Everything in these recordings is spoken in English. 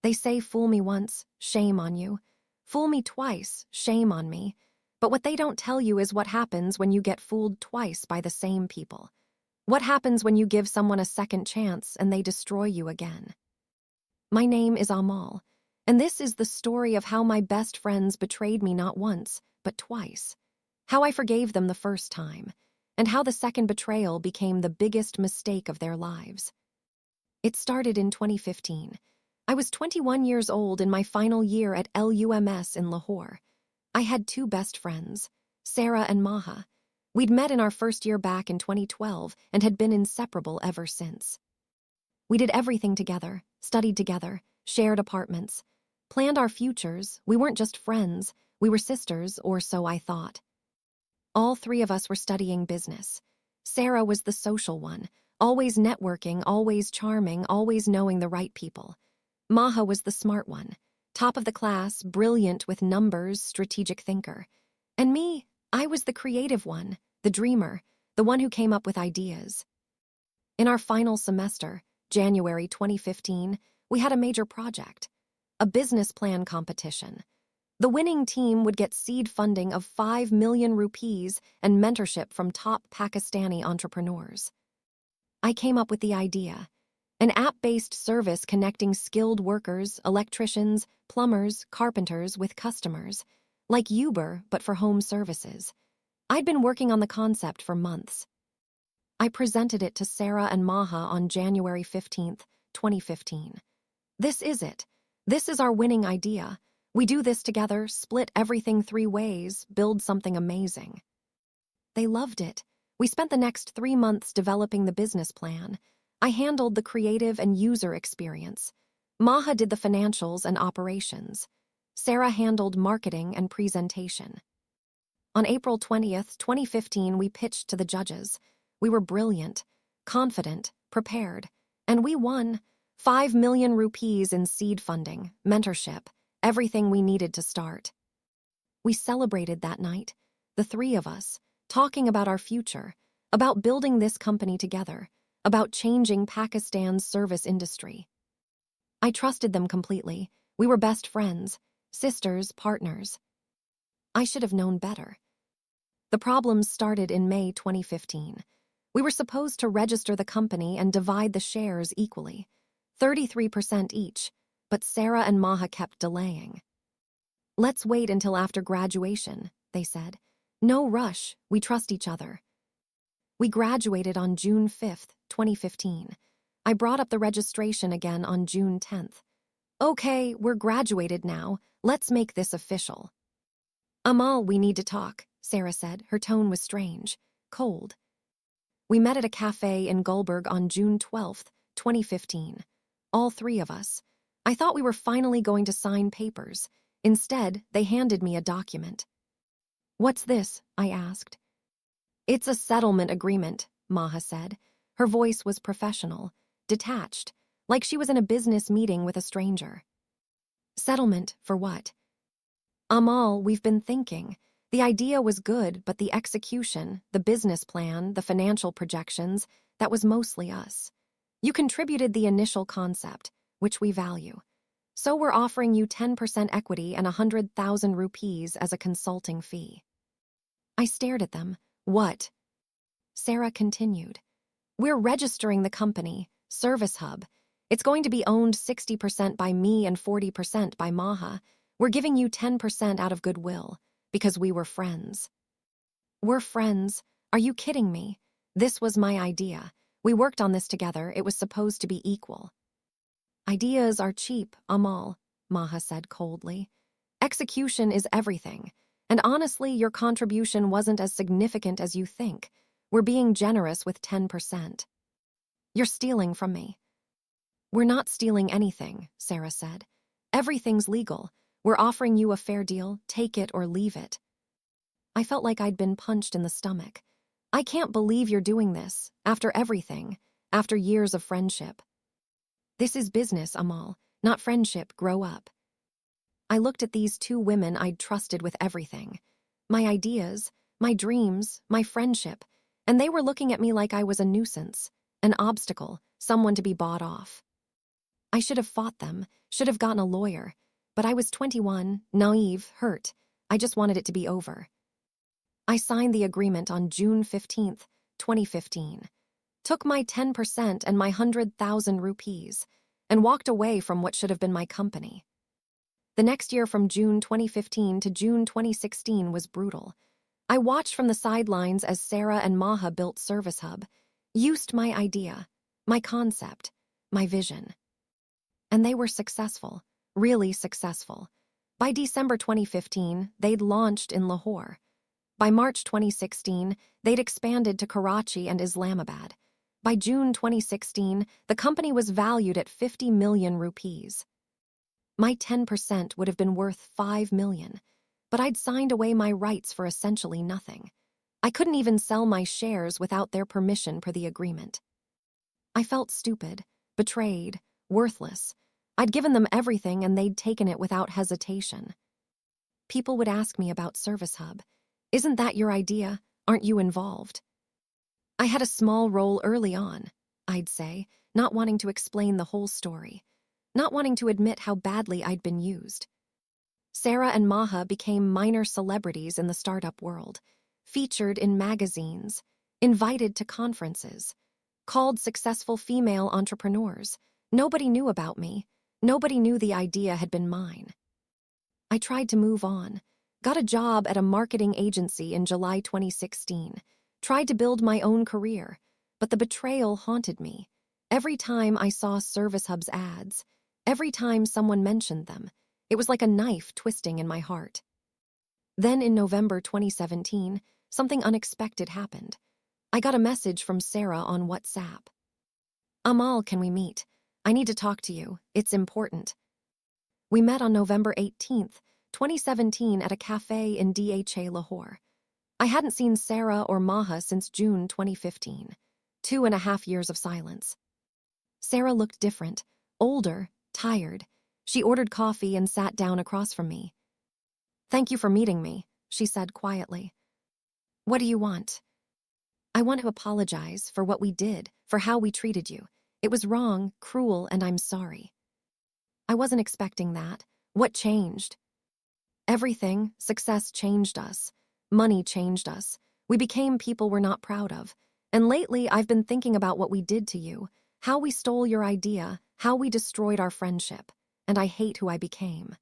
They say fool me once, shame on you. Fool me twice, shame on me. But what they don't tell you is what happens when you get fooled twice by the same people. What happens when you give someone a second chance and they destroy you again? My name is Amal, and this is the story of how my best friends betrayed me not once, but twice. How I forgave them the first time, and how the second betrayal became the biggest mistake of their lives. It started in 2015. I was 21 years old in my final year at LUMS in Lahore. I had two best friends, Sara and Maha. We'd met in our first year back in 2012 and had been inseparable ever since. We did everything together, studied together, shared apartments, planned our futures. We weren't just friends, we were sisters, or so I thought. All three of us were studying business. Sara was the social one, always networking, always charming, always knowing the right people. Maha was the smart one, top of the class, brilliant with numbers, strategic thinker. And me, I was the creative one, the dreamer, the one who came up with ideas. In our final semester, January 2015, we had a major project, a business plan competition. The winning team would get seed funding of 5 million rupees and mentorship from top Pakistani entrepreneurs. I came up with the idea, an app-based service connecting skilled workers, electricians, plumbers, carpenters with customers, like Uber but for home services. I'd been working on the concept for months. I presented it to Sara and Maha on January 15th, 2015. This is it. This is our winning idea. We do this together, split everything 3 ways, build something amazing. They loved it. We spent the next 3 months developing the business plan. I handled the creative and user experience. Maha did the financials and operations. Sara handled marketing and presentation. On April 20th, 2015, we pitched to the judges. We were brilliant, confident, prepared, and we won 5 million rupees in seed funding, mentorship, everything we needed to start. We celebrated that night, the 3 of us, talking about our future, about building this company together, about changing Pakistan's service industry. I trusted them completely. We were best friends, sisters, partners. I should have known better. The problems started in May 2015. We were supposed to register the company and divide the shares equally, 33% each, but Sara and Maha kept delaying. Let's wait until after graduation, they said. No rush, we trust each other. We graduated on June 5th, 2015. I brought up the registration again on June 10th. Okay, we're graduated now. Let's make this official. Amal, we need to talk, Sara said. Her tone was strange, cold. We met at a cafe in Gulberg on June 12th, 2015. All 3 of us. I thought we were finally going to sign papers. Instead, they handed me a document. What's this? I asked. It's a settlement agreement, Maha said. Her voice was professional, detached, like she was in a business meeting with a stranger. Settlement for what? Amal, we've been thinking. The idea was good, but the execution, the business plan, the financial projections, that was mostly us. You contributed the initial concept, which we value. So we're offering you 10% equity and 100,000 rupees as a consulting fee. I stared at them. What? Sara continued. We're registering the company, Service Hub. It's going to be owned 60% by me and 40% by Maha. We're giving you 10% out of goodwill, because we were friends. We're friends? Are you kidding me? This was my idea. We worked on this together. It was supposed to be equal. Ideas are cheap, Amal, Maha said coldly. Execution is everything. And honestly, your contribution wasn't as significant as you think. We're being generous with 10%. You're stealing from me. We're not stealing anything, Sara said. Everything's legal. We're offering you a fair deal. Take it or leave it. I felt like I'd been punched in the stomach. I can't believe you're doing this, after everything, after years of friendship. This is business, Amal, not friendship. Grow up. I looked at these 2 women I'd trusted with everything. My ideas, my dreams, my friendship, and they were looking at me like I was a nuisance, an obstacle, someone to be bought off. I should have fought them, should have gotten a lawyer. But I was 21, naive, hurt. I just wanted it to be over. I signed the agreement on June 15th, 2015. Took my 10% and my 100,000 rupees, and walked away from what should have been my company. The next year from June 2015 to June 2016 was brutal. I watched from the sidelines as Sara and Maha built Service Hub, used my idea, my concept, my vision. And they were successful, really successful. By December 2015, they'd launched in Lahore. By March 2016, they'd expanded to Karachi and Islamabad. By June 2016, the company was valued at 50 million rupees. My 10% would have been worth 5 million, but I'd signed away my rights for essentially nothing. I couldn't even sell my shares without their permission per the agreement. I felt stupid, betrayed, worthless. I'd given them everything and they'd taken it without hesitation. People would ask me about Service Hub. Isn't that your idea? Aren't you involved? I had a small role early on, I'd say, not wanting to explain the whole story, not wanting to admit how badly I'd been used. Sara and Maha became minor celebrities in the startup world, featured in magazines, invited to conferences, called successful female entrepreneurs. Nobody knew about me. Nobody knew the idea had been mine. I tried to move on, got a job at a marketing agency in July 2016, tried to build my own career, but the betrayal haunted me. Every time I saw Service Hub's ads, every time someone mentioned them, it was like a knife twisting in my heart. Then in November 2017, something unexpected happened. I got a message from Sara on WhatsApp. Amal, can we meet? I need to talk to you. It's important. We met on November 18th, 2017 at a cafe in Dha Lahore. I hadn't seen Sara or Maha since June 2015. 2.5 years of silence. Sara looked different, older, tired. She ordered coffee and sat down across from me. Thank you for meeting me, she said quietly. What do you want? I want to apologize for what we did, for how we treated you. It was wrong, cruel, and I'm sorry. I wasn't expecting that. What changed? Everything. Success changed us. Money changed us. We became people we're not proud of. And lately, I've been thinking about what we did to you, how we stole your idea, how we destroyed our friendship, and I hate who I became.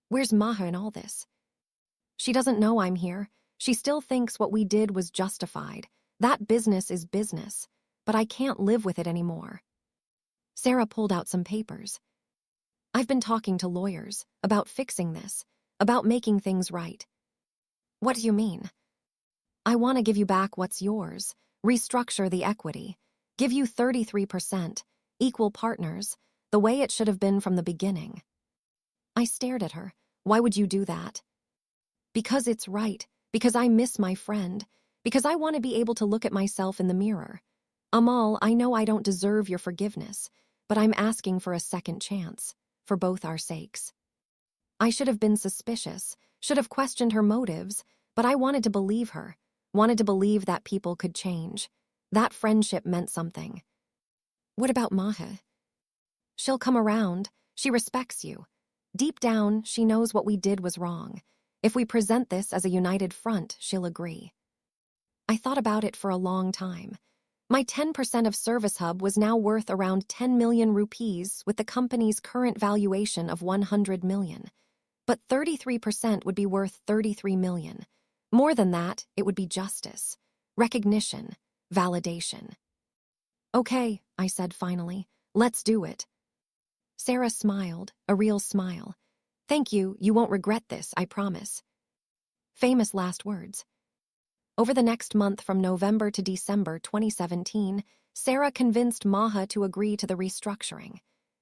Where's Maha in all this? She doesn't know I'm here. She still thinks what we did was justified. That business is business, but I can't live with it anymore. Sara pulled out some papers. I've been talking to lawyers about fixing this, about making things right. What do you mean? I want to give you back what's yours, restructure the equity, give you 33%, equal partners, the way it should have been from the beginning. I stared at her. Why would you do that? Because it's right, because I miss my friend, because I want to be able to look at myself in the mirror. Amal, I know I don't deserve your forgiveness, but I'm asking for a second chance, for both our sakes. I should have been suspicious, should have questioned her motives, but I wanted to believe her, wanted to believe that people could change. That friendship meant something. What about Maha? She'll come around. She respects you. Deep down, she knows what we did was wrong. If we present this as a united front, she'll agree. I thought about it for a long time. My 10% of Service Hub was now worth around 10 million rupees with the company's current valuation of 100 million. But 33% would be worth 33 million. More than that, it would be justice, recognition, validation. Okay, I said finally, let's do it. Sara smiled, a real smile. Thank you, you won't regret this, I promise. Famous last words. Over the next month from November to December 2017, Sara convinced Maha to agree to the restructuring.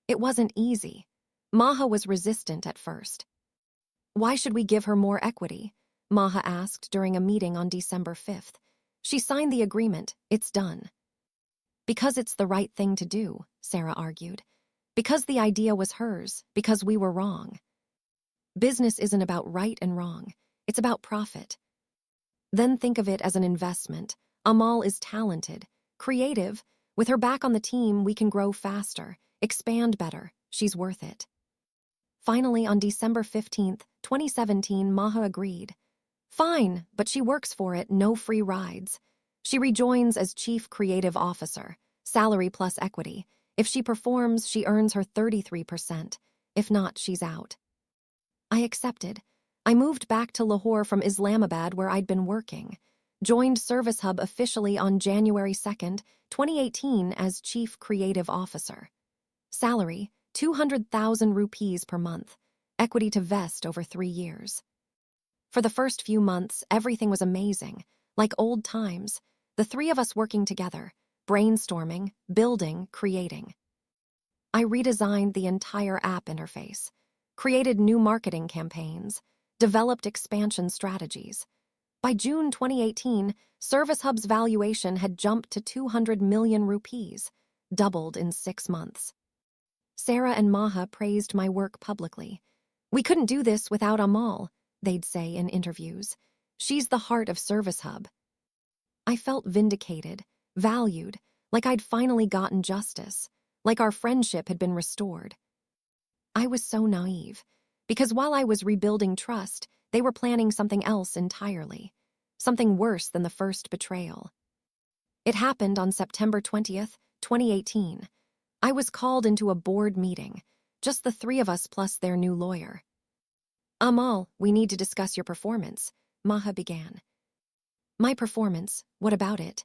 It wasn't easy. Maha was resistant at first. Why should we give her more equity? Maha asked during a meeting on December 5th. She signed the agreement, it's done. Because it's the right thing to do, Sara argued. Because the idea was hers, because we were wrong. Business isn't about right and wrong, it's about profit. Then think of it as an investment. Amal is talented, creative. With her back on the team, we can grow faster. Expand better. She's worth it. Finally, on December 15th, 2017, Maha agreed. Fine, but she works for it, no free rides. She rejoins as Chief Creative Officer, salary plus equity. If she performs, she earns her 33%. If not, she's out. I accepted. I moved back to Lahore from Islamabad where I'd been working. Joined Service Hub officially on January 2nd, 2018 as Chief Creative Officer. Salary, 200,000 rupees per month. Equity to vest over 3 years. For the first few months, everything was amazing, like old times, the three of us working together, brainstorming, building, creating. I redesigned the entire app interface, created new marketing campaigns, developed expansion strategies. By June 2018, Service Hub's valuation had jumped to 200 million rupees, doubled in 6 months. Sara and Maha praised my work publicly. We couldn't do this without Amal, they'd say in interviews. She's the heart of Service Hub. I felt vindicated, valued, like I'd finally gotten justice, like our friendship had been restored. I was so naive, because while I was rebuilding trust, they were planning something else entirely, something worse than the first betrayal. It happened on September 20th, 2018. I was called into a board meeting, just the three of us plus their new lawyer. Amal, we need to discuss your performance, Maha began. My performance, what about it?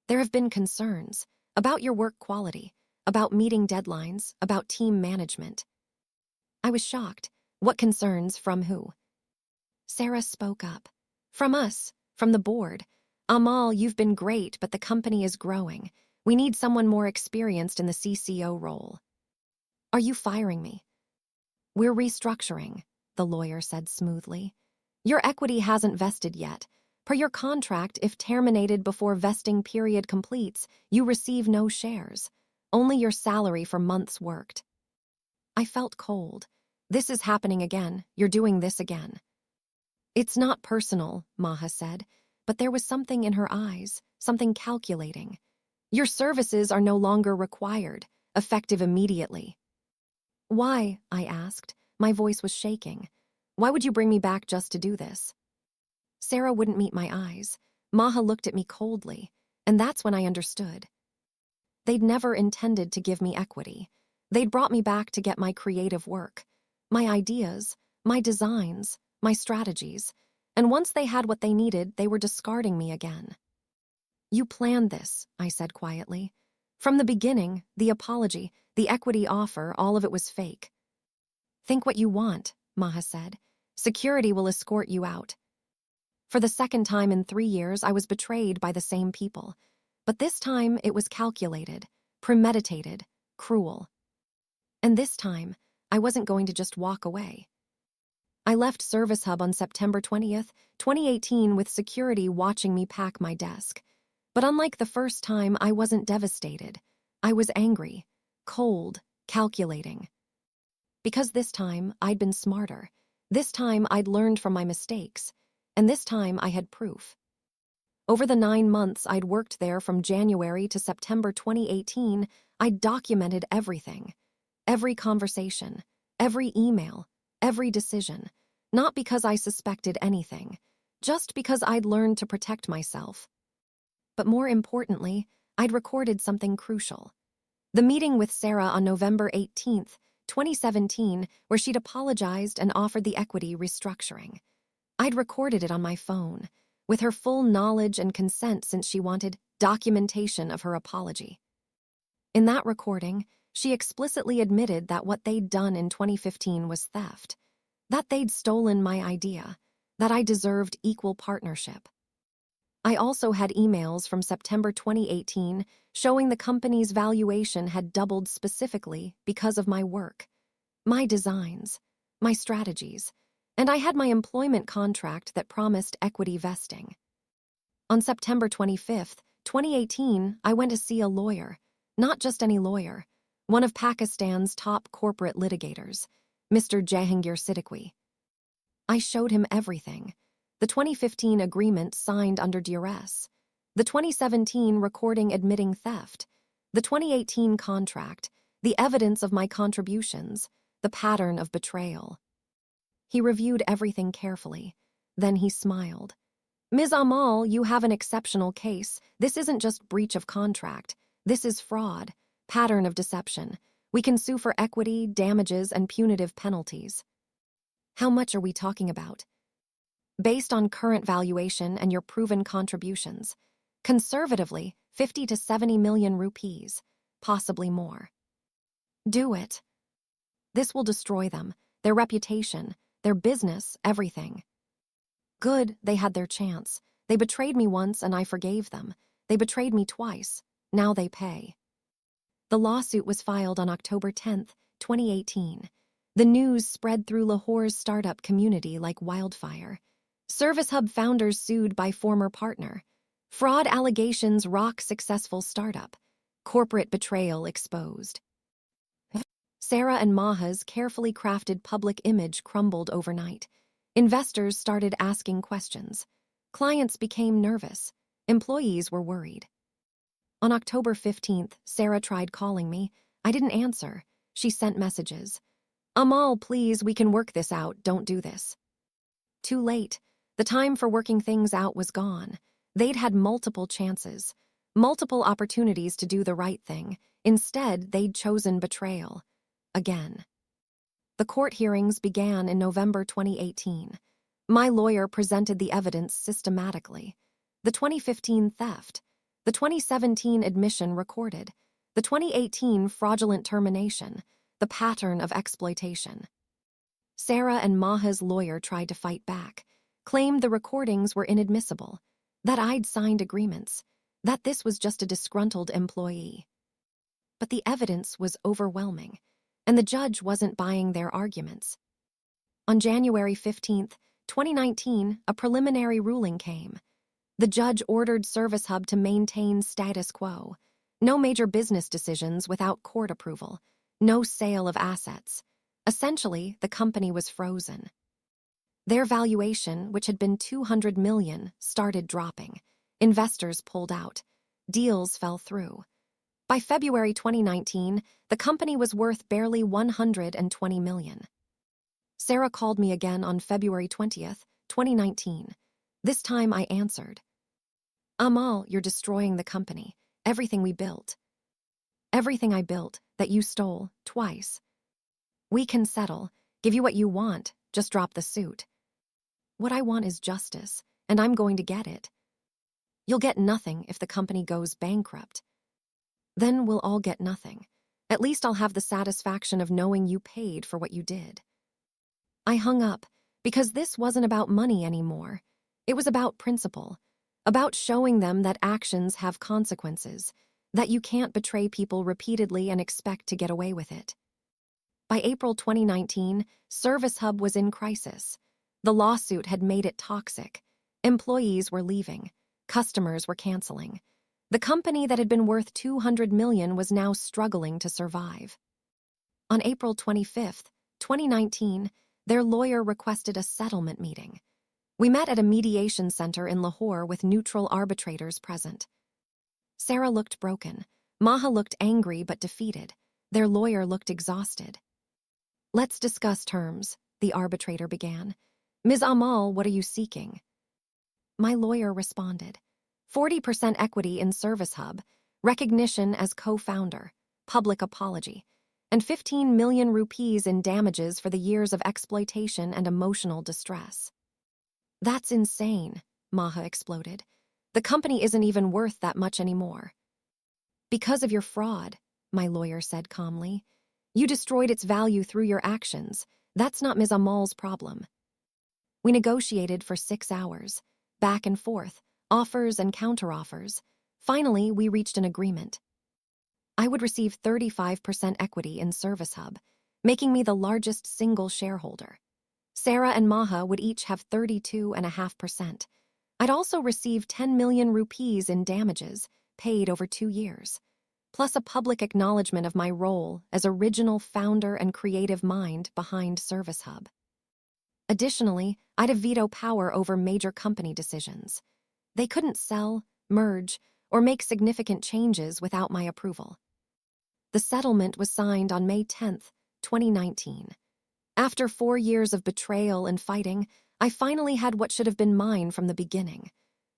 There have been concerns about your work quality, about meeting deadlines, about team management. I was shocked. What concerns from who? Sara spoke up. From us, from the board. Amal, you've been great, but the company is growing. We need someone more experienced in the CCO role. Are you firing me? We're restructuring, the lawyer said smoothly. Your equity hasn't vested yet. Per your contract, if terminated before vesting period completes, you receive no shares, only your salary for months worked. I felt cold. This is happening again. You're doing this again. It's not personal, Maha said, but there was something in her eyes, something calculating. Your services are no longer required, effective immediately. Why? I asked. My voice was shaking. Why would you bring me back just to do this? Sara wouldn't meet my eyes. Maha looked at me coldly, and that's when I understood. They'd never intended to give me equity. They'd brought me back to get my creative work, my ideas, my designs, my strategies, and once they had what they needed, they were discarding me again. You planned this, I said quietly. From the beginning, the apology, the equity offer, all of it was fake. Think what you want, Maha said. Security will escort you out. For the second time in 3 years, I was betrayed by the same people. But this time, it was calculated, premeditated, cruel. And this time, I wasn't going to just walk away. I left Service Hub on September 20th, 2018 with security watching me pack my desk. But unlike the first time, I wasn't devastated. I was angry, cold, calculating. Because this time, I'd been smarter. This time, I'd learned from my mistakes. And this time, I had proof. Over the 9 months I'd worked there from January to September 2018, I'd documented everything. Every conversation, every email, every decision. Not because I suspected anything, just because I'd learned to protect myself. But more importantly, I'd recorded something crucial. The meeting with Sara on November 18th, 2017, where she'd apologized and offered the equity restructuring. I'd recorded it on my phone, with her full knowledge and consent since she wanted documentation of her apology. In that recording, she explicitly admitted that what they'd done in 2015 was theft, that they'd stolen my idea, that I deserved equal partnership. I also had emails from September 2018 showing the company's valuation had doubled specifically because of my work, my designs, my strategies, and I had my employment contract that promised equity vesting. On September 25th, 2018, I went to see a lawyer, not just any lawyer, one of Pakistan's top corporate litigators, Mr. Jahangir Siddiqui. I showed him everything. The 2015 agreement signed under duress, the 2017 recording admitting theft, the 2018 contract, the evidence of my contributions, the pattern of betrayal. He reviewed everything carefully. Then he smiled. Ms. Amal, you have an exceptional case. This isn't just breach of contract. This is fraud, pattern of deception. We can sue for equity, damages, and punitive penalties. How much are we talking about? Based on current valuation and your proven contributions, conservatively, 50 to 70 million rupees, possibly more. Do it. This will destroy them, their reputation, their business, everything. Good, they had their chance. They betrayed me once and I forgave them. They betrayed me twice. Now they pay. The lawsuit was filed on October 10, 2018. The news spread through Lahore's startup community like wildfire. Service Hub founders sued by former partner. Fraud allegations rock successful startup. Corporate betrayal exposed. Sara and Maha's carefully crafted public image crumbled overnight. Investors started asking questions. Clients became nervous. Employees were worried. On October 15th, Sara tried calling me. I didn't answer. She sent messages. Amal, please, we can work this out. Don't do this. Too late. The time for working things out was gone. They'd had multiple chances, multiple opportunities to do the right thing. Instead, they'd chosen betrayal. Again. The court hearings began in November 2018. My lawyer presented the evidence systematically. The 2015 theft, the 2017 admission recorded, the 2018 fraudulent termination, the pattern of exploitation. Sara and Maha's lawyer tried to fight back, claimed the recordings were inadmissible, that I'd signed agreements, that this was just a disgruntled employee. But the evidence was overwhelming, and the judge wasn't buying their arguments. On January 15, 2019, a preliminary ruling came. The judge ordered Service Hub to maintain status quo. No major business decisions without court approval. No sale of assets. Essentially, the company was frozen. Their valuation, which had been $200 million, started dropping. Investors pulled out. Deals fell through. By February 2019, the company was worth barely $120 million. Sara called me again on February 20th, 2019. This time I answered. Amal, you're destroying the company. Everything we built. Everything I built, that you stole, twice. We can settle, give you what you want, just drop the suit. What I want is justice, and I'm going to get it. You'll get nothing if the company goes bankrupt. Then we'll all get nothing. At least I'll have the satisfaction of knowing you paid for what you did. I hung up, because this wasn't about money anymore. It was about principle, about showing them that actions have consequences, that you can't betray people repeatedly and expect to get away with it. By April 2019, Service Hub was in crisis. The lawsuit had made it toxic. Employees were leaving. Customers were canceling. The company that had been worth $200 million was now struggling to survive. On April 25th, 2019, their lawyer requested a settlement meeting. We met at a mediation center in Lahore with neutral arbitrators present. Sara looked broken. Maha looked angry but defeated. Their lawyer looked exhausted. Let's discuss terms, the arbitrator began. Ms. Amal, what are you seeking? My lawyer responded. 40% equity in Service Hub, recognition as co-founder, public apology, and 15 million rupees in damages for the years of exploitation and emotional distress. That's insane, Maha exploded. The company isn't even worth that much anymore. Because of your fraud, my lawyer said calmly. You destroyed its value through your actions. That's not Ms. Amal's problem. We negotiated for 6 hours, back and forth, offers and counteroffers. Finally, we reached an agreement. I would receive 35% equity in Service Hub, making me the largest single shareholder. Sara and Maha would each have 32.5%. I'd also receive 10 million rupees in damages, paid over 2 years, plus a public acknowledgement of my role as original founder and creative mind behind Service Hub. Additionally, I'd have veto power over major company decisions. They couldn't sell, merge, or make significant changes without my approval. The settlement was signed on May 10th, 2019. After 4 years of betrayal and fighting, I finally had what should have been mine from the beginning.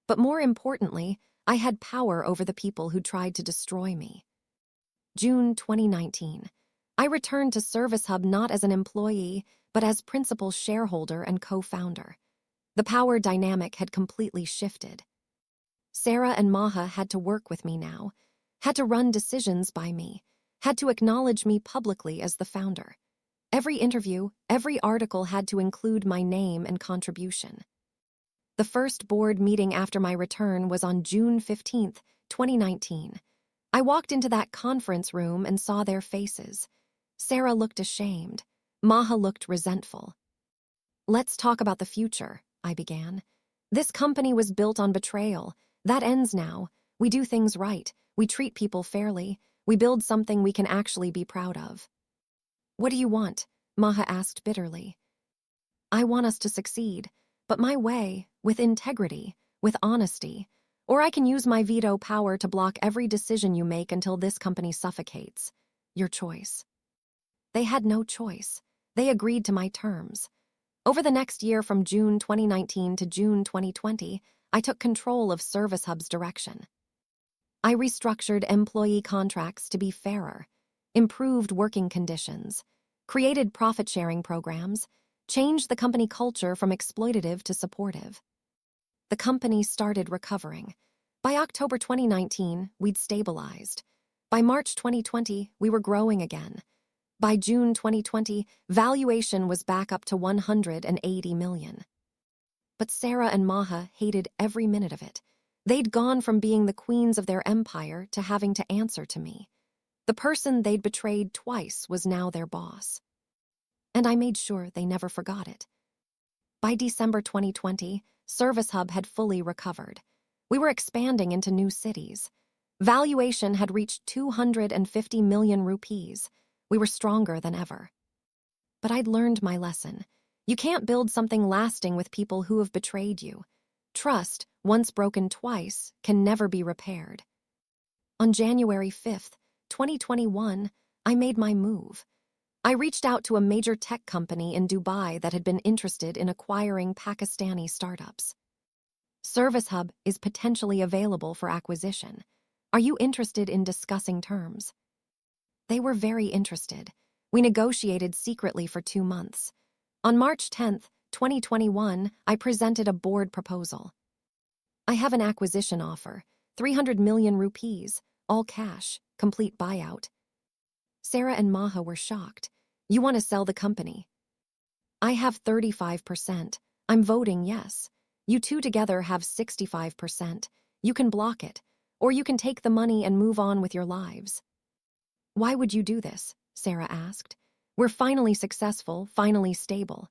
But more importantly, I had power over the people who tried to destroy me. June 2019. I returned to Service Hub not as an employee, but as principal shareholder and co-founder. The power dynamic had completely shifted. Sara and Maha had to work with me now, had to run decisions by me, had to acknowledge me publicly as the founder. Every interview, every article had to include my name and contribution. The first board meeting after my return was on June 15th, 2019. I walked into that conference room and saw their faces. Sara looked ashamed. Maha looked resentful. "Let's talk about the future," I began. "This company was built on betrayal. That ends now. We do things right. We treat people fairly. We build something we can actually be proud of." "What do you want?" Maha asked bitterly. "I want us to succeed, but my way, with integrity, with honesty. Or I can use my veto power to block every decision you make until this company suffocates. Your choice." They had no choice. They agreed to my terms. Over the next year from June 2019 to June 2020, I took control of Service Hub's direction. I restructured employee contracts to be fairer, improved working conditions, created profit-sharing programs, changed the company culture from exploitative to supportive. The company started recovering. By October 2019, we'd stabilized. By March 2020, we were growing again. By June 2020, valuation was back up to $180 million. But Sara and Maha hated every minute of it. They'd gone from being the queens of their empire to having to answer to me. The person they'd betrayed twice was now their boss. And I made sure they never forgot it. By December 2020, Service Hub had fully recovered. We were expanding into new cities. Valuation had reached 250 million rupees. We were stronger than ever. But I'd learned my lesson. You can't build something lasting with people who have betrayed you. Trust, once broken twice, can never be repaired. On January 5th, 2021, I made my move. I reached out to a major tech company in Dubai that had been interested in acquiring Pakistani startups. Service Hub is potentially available for acquisition. Are you interested in discussing terms? They were very interested. We negotiated secretly for 2 months. On March 10th, 2021, I presented a board proposal. "I have an acquisition offer, 300 million rupees, all cash, complete buyout." Sara and Maha were shocked. "You want to sell the company?" "I have 35%. I'm voting yes. You two together have 65%. You can block it, or you can take the money and move on with your lives." "Why would you do this?" Sara asked. "We're finally successful, finally stable."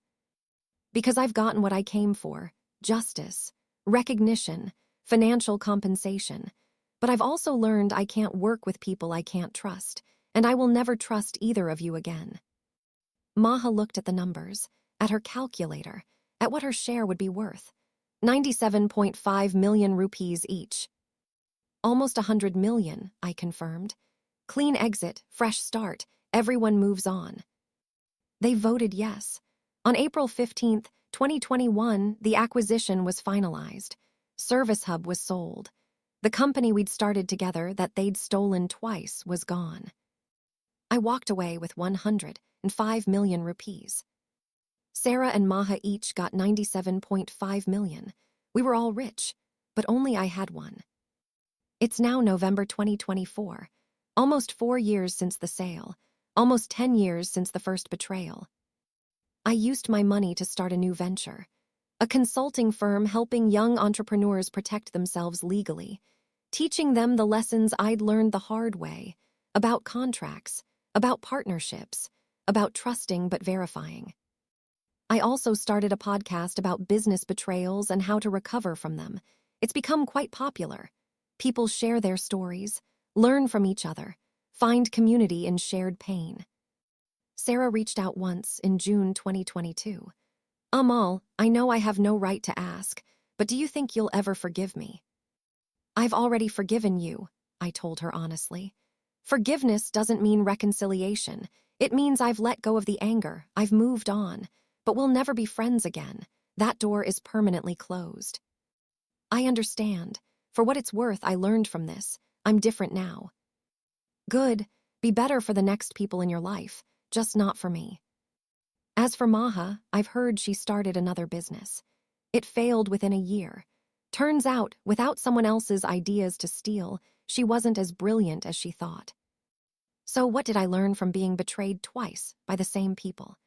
"Because I've gotten what I came for: justice, recognition, financial compensation. But I've also learned I can't work with people I can't trust, and I will never trust either of you again." Maha looked at the numbers, at her calculator, at what her share would be worth. 97.5 million rupees each. "Almost 100 million, I confirmed. "Clean exit, fresh start, everyone moves on." They voted yes. On April 15th, 2021, the acquisition was finalized. Service Hub was sold. The company we'd started together that they'd stolen twice was gone. I walked away with 105 million rupees. Sara and Maha each got 97.5 million. We were all rich, but only I had one. It's now November 2024. Almost 4 years since the sale, almost 10 years since the first betrayal. I used my money to start a new venture, a consulting firm helping young entrepreneurs protect themselves legally, teaching them the lessons I'd learned the hard way, about contracts, about partnerships, about trusting but verifying. I also started a podcast about business betrayals and how to recover from them. It's become quite popular. People share their stories, learn from each other, find community in shared pain. Sara reached out once in June 2022. "Amal, I know I have no right to ask, but do you think you'll ever forgive me?" "I've already forgiven you," I told her honestly. Forgiveness doesn't mean reconciliation. It means I've let go of the anger, I've moved on, but we'll never be friends again. That door is permanently closed. I understand. For what it's worth, I learned from this. I'm different now. Good. Be better for the next people in your life, just not for me. As for Maha, I've heard she started another business. It failed within a year. Turns out, without someone else's ideas to steal, she wasn't as brilliant as she thought. So what did I learn from being betrayed twice by the same people?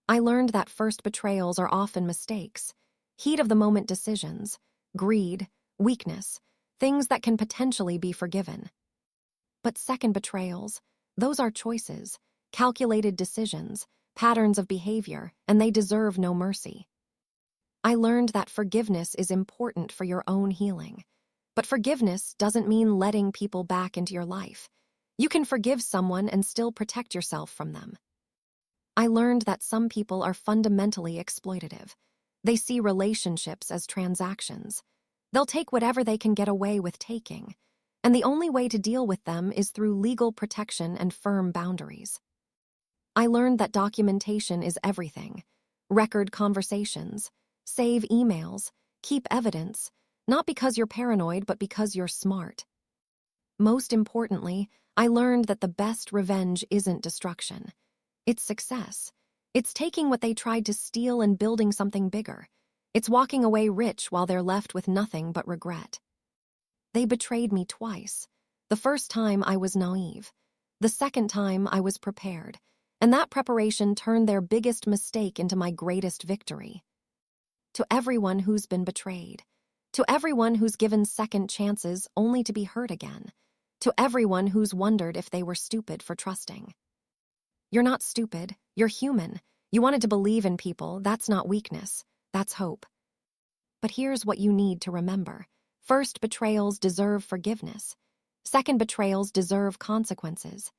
I learned that first betrayals are often mistakes, heat-of-the-moment decisions, greed, weakness, things that can potentially be forgiven. But second betrayals, those are choices, calculated decisions, patterns of behavior, and they deserve no mercy. I learned that forgiveness is important for your own healing. But forgiveness doesn't mean letting people back into your life. You can forgive someone and still protect yourself from them. I learned that some people are fundamentally exploitative. They see relationships as transactions. They'll take whatever they can get away with taking, and the only way to deal with them is through legal protection and firm boundaries. I learned that documentation is everything. Record conversations, save emails, keep evidence, not because you're paranoid, but because you're smart. Most importantly, I learned that the best revenge isn't destruction. It's success. It's taking what they tried to steal and building something bigger. It's walking away rich while they're left with nothing but regret. They betrayed me twice. The first time I was naive. The second time I was prepared. And that preparation turned their biggest mistake into my greatest victory. To everyone who's been betrayed. To everyone who's given second chances only to be hurt again. To everyone who's wondered if they were stupid for trusting. You're not stupid. You're human. You wanted to believe in people. That's not weakness. That's hope. But here's what you need to remember. First betrayals deserve forgiveness. Second betrayals deserve consequences.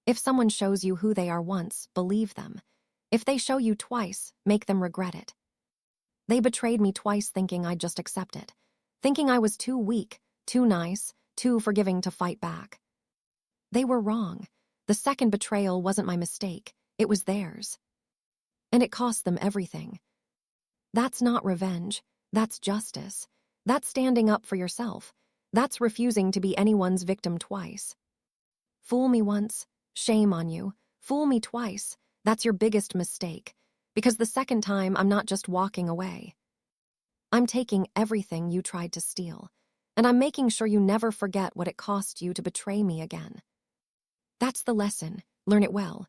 If someone shows you who they are once, believe them. If they show you twice, make them regret it. They betrayed me twice thinking I'd just accept it. Thinking I was too weak, too nice, too forgiving to fight back. They were wrong. The second betrayal wasn't my mistake. It was theirs. And it cost them everything. That's not revenge. That's justice. That's standing up for yourself. That's refusing to be anyone's victim twice. Fool me once, shame on you. Fool me twice, that's your biggest mistake. Because the second time, I'm not just walking away. I'm taking everything you tried to steal. And I'm making sure you never forget what it cost you to betray me again. That's the lesson. Learn it well.